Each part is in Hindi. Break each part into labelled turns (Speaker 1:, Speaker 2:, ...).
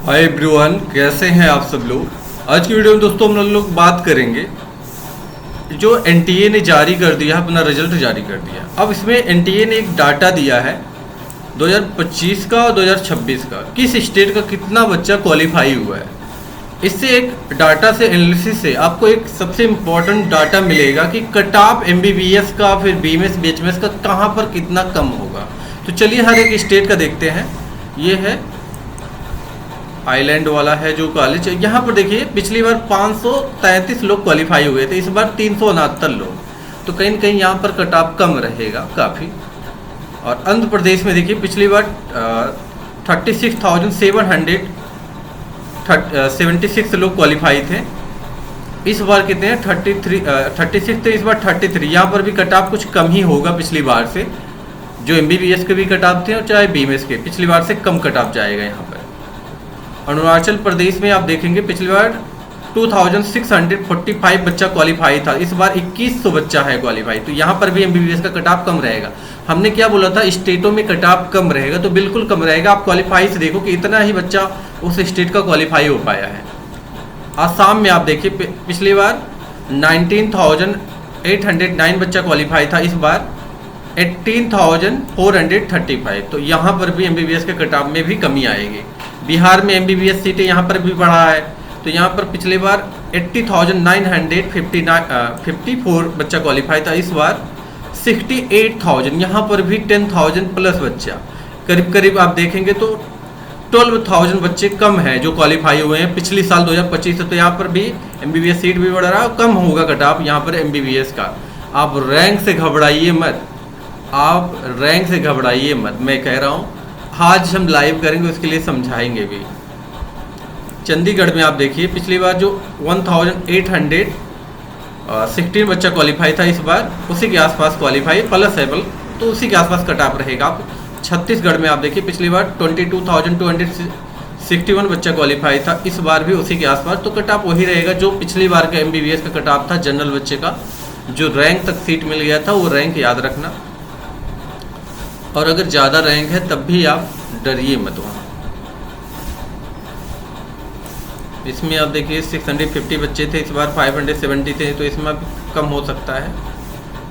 Speaker 1: हाय एवरीवन, कैसे हैं आप सब लोग। आज की वीडियो में दोस्तों हम लोग बात करेंगे जो एनटीए ने जारी कर दिया, अपना रिजल्ट जारी कर दिया। अब इसमें एनटीए ने एक डाटा दिया है 2025 का और 2026 का, किस स्टेट का कितना बच्चा क्वालिफाई हुआ है। इससे एक डाटा से एनालिसिस से आपको एक सबसे इम्पोर्टेंट डाटा मिलेगा कि कट ऑफ एमबीबीएस का, फिर बीएमएस बीएचएमएस का कहाँ पर कितना कम होगा। तो चलिए हर एक स्टेट का देखते हैं। ये है आइलैंड वाला है जो कॉलेज, यहाँ पर देखिए पिछली बार 533 लोग क्वालिफाई हुए थे, इस बार 369 लोग, तो कहीं ना कहीं यहाँ पर कट ऑफ कम रहेगा काफ़ी। और आंध्र प्रदेश में देखिए पिछली बार 36,776 लोग क्वालिफाई थे, इस बार कितने हैं 36 थे, इस बार 33। यहाँ पर भी कट ऑफ कुछ कम ही होगा पिछली बार से, जो एमबीबीएस के भी कट ऑफ थे और चाहे बीएमएस के, पिछली बार से कम कट ऑफ जाएगा यहाँ पर। अरुणाचल प्रदेश में आप देखेंगे पिछली बार 2645 बच्चा क्वालिफाई था, इस बार 2100 बच्चा है क्वालिफाई, तो यहाँ पर भी एमबीबीएस का कट ऑफ कम रहेगा। हमने क्या बोला था, स्टेटों में कट ऑफ कम रहेगा, तो बिल्कुल कम रहेगा। आप क्वालिफाई से देखो कि इतना ही बच्चा उस स्टेट का क्वालिफाई हो पाया है। आसाम में आप देखिए पिछली बार 19,809 बच्चा क्वालिफाई था, इस बार 18,435, तो यहाँ पर भी एमबीबीएस के कट ऑफ में भी कमी आएगी। बिहार में एमबीबीएस सीटें यहाँ पर भी बढ़ा है, तो यहाँ पर पिछली बार 80,954 बच्चा क्वालिफाई था, इस बार 68,000, यहाँ पर भी 10,000 प्लस बच्चा, करीब करीब आप देखेंगे तो 12,000 बच्चे कम है जो क्वालिफाई हुए हैं पिछली साल 2025 से। तो यहाँ पर भी एमबीबीएस सीट भी बढ़ रहा है, कम होगा कट ऑफ यहाँ पर एमबीबीएस का। आप रैंक से घबराइए मत, आप रैंक से घबराइए मत, मैं कह रहा हूँ। आज हम लाइव करेंगे, उसके लिए समझाएंगे भी। चंडीगढ़ में आप देखिए पिछली बार जो 1816 बच्चा क्वालिफाई था, इस बार उसी के आसपास क्वालिफाई प्लस एबल, तो उसी के आसपास कट ऑफ रहेगा। आप छत्तीसगढ़ में आप देखिए पिछली बार 22,261 बच्चा क्वालिफाई था, इस बार भी उसी के आसपास, तो कट ऑफ वही रहेगा जो पिछली बार का एमबीबीएस का कट ऑफ था। जनरल बच्चे का जो रैंक तक सीट मिल गया था वो रैंक याद रखना, और अगर ज़्यादा रैंक है तब भी आप डरिए मत वहाँ। इसमें आप देखिए 650 बच्चे थे, इस बार 570 थे, तो इसमें अब कम हो सकता है।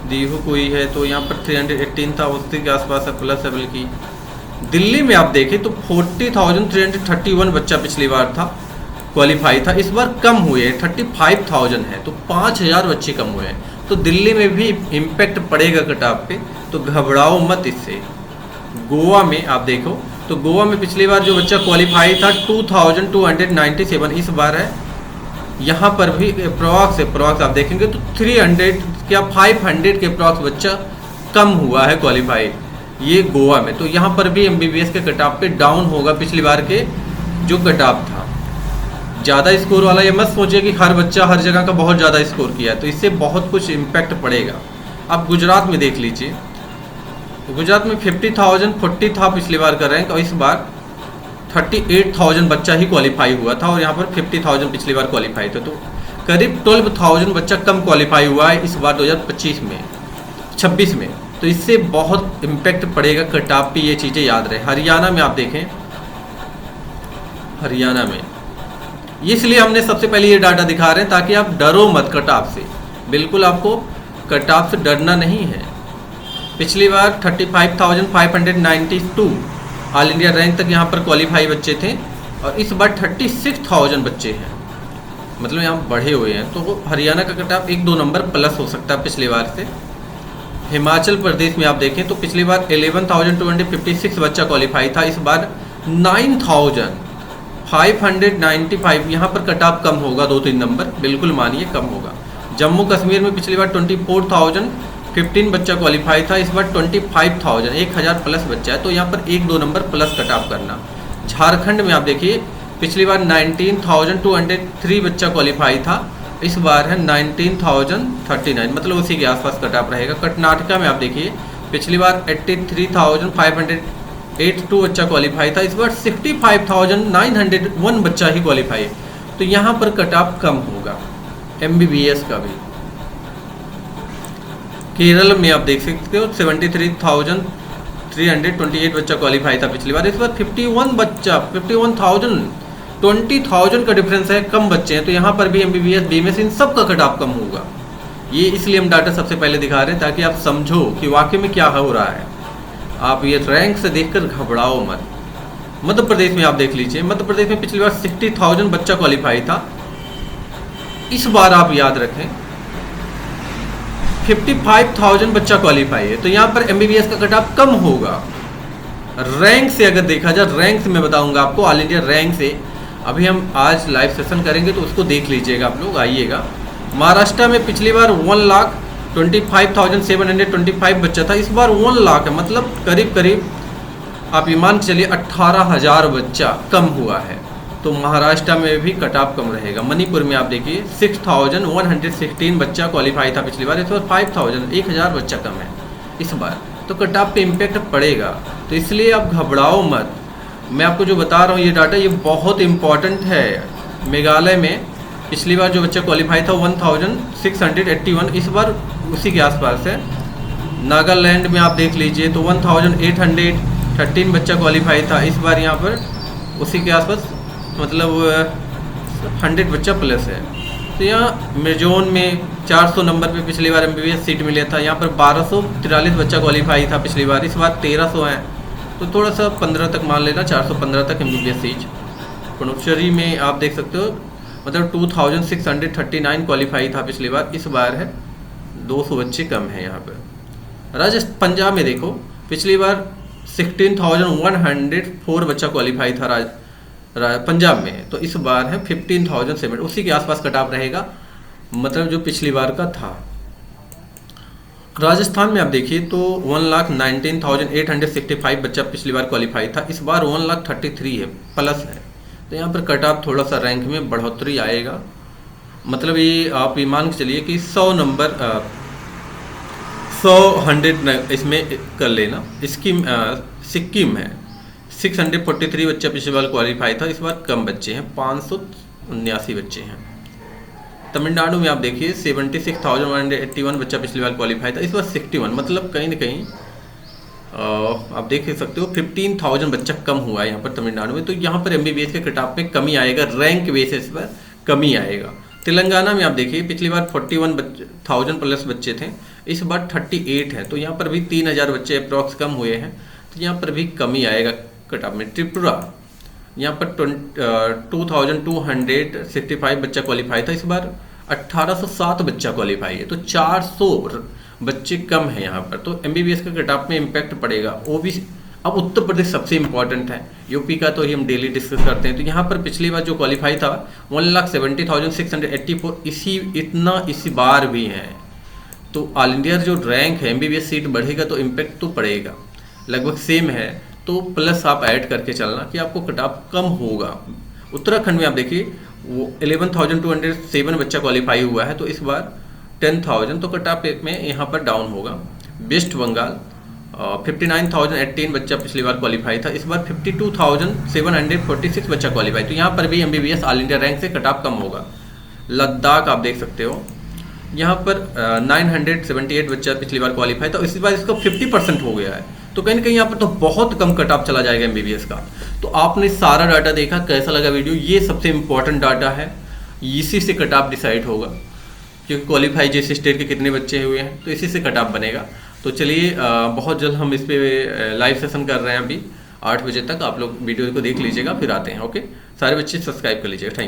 Speaker 1: दीहू कोई है तो यहाँ पर 318 था, उसी के आसपास है प्लस एबल की। दिल्ली में आप देखें तो 40,331 बच्चा पिछली बार था क्वालिफाई था, इस बार कम हुए 35,000 है, तो 5,000 बच्चे कम हुए हैं। तो दिल्ली में भी इम्पैक्ट पड़ेगा कट ऑफ पे, तो घबराओ मत इससे। गोवा में आप देखो तो गोवा में पिछली बार जो बच्चा क्वालिफाई था 2,297, इस बार है यहाँ पर भी अप्रॉक्स आप देखेंगे तो 300 या 500 के अप्रॉक्स बच्चा कम हुआ है क्वालिफाई, ये गोवा में। तो यहाँ पर भी एमबीबीएस के कट ऑफ पे डाउन होगा पिछली बार के जो कट ऑफ था। ज़्यादा स्कोर वाला ये मत सोचिए कि हर बच्चा हर जगह का बहुत ज़्यादा स्कोर किया है, तो इससे बहुत कुछ इम्पैक्ट पड़ेगा। अब गुजरात में देख लीजिए, गुजरात में 50,040 था पिछली बार का रैंक, और इस बार 38,000 बच्चा ही क्वालिफाई हुआ था, और यहाँ पर 50,000 पिछली बार क्वालिफाई थे, तो करीब 12,000 बच्चा कम क्वालिफाई हुआ है इस बार 2026 में 26 में। तो इससे बहुत इम्पैक्ट पड़ेगा कट ऑफ पे, ये चीज़ें याद रहे। हरियाणा में आप देखें, हरियाणा में इसलिए हमने सबसे पहले ये डाटा दिखा रहे हैं ताकि आप डरो मत कट ऑफ से, बिल्कुल आपको कट ऑफ से डरना नहीं है। पिछली बार 35,592 ऑल इंडिया रैंक तक यहाँ पर क्वालिफाई बच्चे थे, और इस बार 36,000 बच्चे हैं, मतलब यहाँ बढ़े हुए हैं। तो हरियाणा का कट ऑफ 1-2 नंबर प्लस हो सकता है पिछली बार से। हिमाचल प्रदेश में आप देखें तो पिछली बार 11,256 बच्चा क्वालिफाई था, इस बार 9,595, यहाँ पर कट ऑफ कम होगा 2-3 नंबर, बिल्कुल मानिए कम होगा। जम्मू कश्मीर में पिछली बार 24,015 बच्चा क्वालिफाई था, इस बार 25,000, 1,000 प्लस बच्चा है, तो यहाँ पर 1-2 नंबर प्लस कट ऑफ करना। झारखंड में आप देखिए पिछली बार 19,203 बच्चा क्वालिफाई था, इस बार है 19,039, मतलब उसी के आसपास कट ऑफ रहेगा। कर्नाटका में आप देखिए पिछली बार 83,582 बच्चा क्वालिफाई था, इस बार 65,901 बच्चा ही क्वालिफाई, तो यहाँ पर कट ऑफ कम होगा एमबीबीएस का भी। केरल में आप देख सकते हो 73,328 बच्चा क्वालिफाई था पिछली बार, इस बार 51,000 20,000 का डिफरेंस है, कम बच्चे हैं, तो यहाँ पर भी MBBS BMS इन सब का कट ऑफ कम होगा। ये इसलिए हम डाटा सबसे पहले दिखा रहे हैं ताकि आप समझो कि वाकई में क्या हो रहा है। आप ये रैंक से देखकर घबराओ मत। मध्य प्रदेश में आप देख लीजिए, मध्य प्रदेश में पिछली बार 60,000 बच्चा क्वालिफाई था, इस बार आप याद रखें 55,000 बच्चा क्वालिफाई है, तो यहाँ पर MBBS का कट ऑफ कम होगा। रैंक से अगर देखा जाए, रैंक से मैं बताऊंगा आपको, ऑल इंडिया रैंक से अभी हम आज लाइव सेशन करेंगे तो उसको देख लीजिएगा, आप लोग आइएगा। महाराष्ट्र में पिछली बार 1,25,725 बच्चा था, इस बार 1 लाख है, मतलब करीब करीब आप ये मान चलिए 18,000 बच्चा कम हुआ है, तो महाराष्ट्र में भी कट ऑफ कम रहेगा। मणिपुर में आप देखिए 6,116 बच्चा क्वालिफाई था पिछली बार, इस बार 1,000 बच्चा कम है इस बार, तो कट ऑफ पे इम्पैक्ट पड़ेगा। तो इसलिए आप घबराओ मत, मैं आपको जो बता रहा हूँ ये डाटा ये बहुत इम्पॉर्टेंट है। मेघालय में पिछली बार जो बच्चा क्वालिफाई था 1,681, इस बार उसी के आसपास है। नागालैंड में आप देख लीजिए तो 1,813 बच्चा क्वालिफाई था, इस बार यहाँ पर उसी के आसपास, मतलब 100 बच्चा प्लस है। तो यहाँ मिजोरम में 400 नंबर पे पिछली बार MBBS सीट मिला था, यहाँ पर 1243 बच्चा क्वालिफाई था पिछली बार, इस बार 1,300 है, तो थोड़ा सा 15 तक मान लेना, 415 तक MBBS सीट। पुडुचेरी में आप देख सकते हो मतलब 2,639 क्वालिफाई था पिछली बार, इस बार है 200 बच्चे कम है यहाँ पर। राजस्थान पंजाब में देखो पिछली बार 16,104 बच्चा क्वालिफाई था पंजाब में, तो इस बार है 15,007, उसी के आसपास कट ऑफ रहेगा, मतलब जो पिछली बार का था। राजस्थान में आप देखिए तो 1,19,865 बच्चा पिछली बार क्वालिफाई था, इस बार 1,33,000 है, प्लस है, तो यहाँ पर कट ऑफ थोड़ा सा रैंक में बढ़ोतरी आएगा। मतलब ये आप ये मान के चलिए कि 100 नंबर 100 इसमें कर लेना। सिक्किम है 643 बच्चा पिछली बार क्वालिफाई था, इस बार कम बच्चे हैं, 579 बच्चे हैं। तमिलनाडु में आप देखिए 76,181 बच्चा पिछली बार क्वालिफाई था, इस बार 61, मतलब कहीं ना कहीं आप देख सकते हो 15,000 बच्चा कम हुआ है यहाँ पर तमिलनाडु में, तो यहाँ पर MBBS के कट ऑफ में कमी आएगा, रैंक बेसिस पर कमी आएगा। तेलंगाना में आप देखिए पिछली बार 41,000 प्लस बच्चे थे, इस बार 38 है, तो यहाँ पर भी 3,000 बच्चे अप्रॉक्स कम हुए हैं, तो यहाँ पर भी कमी आएगा कट ऑफ में। त्रिपुरा यहाँ पर 2,265 बच्चा क्वालिफाई था, इस बार 1,807 बच्चा क्वालिफाई है, तो 400 बच्चे कम है यहाँ पर, तो MBBS का कट ऑफ में इम्पैक्ट पड़ेगा। OBC अब उत्तर प्रदेश सबसे इम्पोर्टेंट है, यूपी का तो ही हम डेली डिस्कस करते हैं। तो यहाँ पर पिछली बार जो क्वालिफाई था 1,70,684 इसी बार भी है, तो ऑल इंडिया जो रैंक है MBBS सीट बढ़ेगा तो इम्पैक्ट तो पड़ेगा, लगभग सेम है, तो प्लस आप ऐड करके चलना कि आपको कट ऑफ कम होगा। उत्तराखंड में आप देखिए वो 11,207 बच्चा क्वालिफाई हुआ है, तो इस बार 10,000, तो कट ऑफ में यहाँ पर डाउन होगा। वेस्ट बंगाल 59,018 बच्चा पिछली बार क्वालिफाई था, इस बार 52,746 बच्चा क्वालिफाई, तो यहाँ पर भी MBBS ऑल इंडिया रैंक से कट ऑफ कम होगा। लद्दाख आप देख सकते हो यहाँ पर 978 बच्चा पिछली बार क्वालिफाई था, इस बार इसका 50% हो गया है, तो कहीं ना कहीं यहाँ पर तो बहुत कम कट ऑफ चला जाएगा MBBS का। तो आपने सारा डाटा देखा, कैसा लगा वीडियो? ये सबसे इम्पोर्टेंट डाटा है, इसी से कट ऑफ डिसाइड होगा, क्योंकि क्वालिफाई जिस स्टेट के कितने बच्चे हुए हैं, तो इसी से कट ऑफ बनेगा। तो चलिए बहुत जल्द हम इस पे लाइव सेशन कर रहे हैं, अभी 8 बजे तक आप लोग वीडियो को देख लीजिएगा, फिर आते हैं। ओके, सारे बच्चे सब्सक्राइब कर लीजिएगा। Thank you.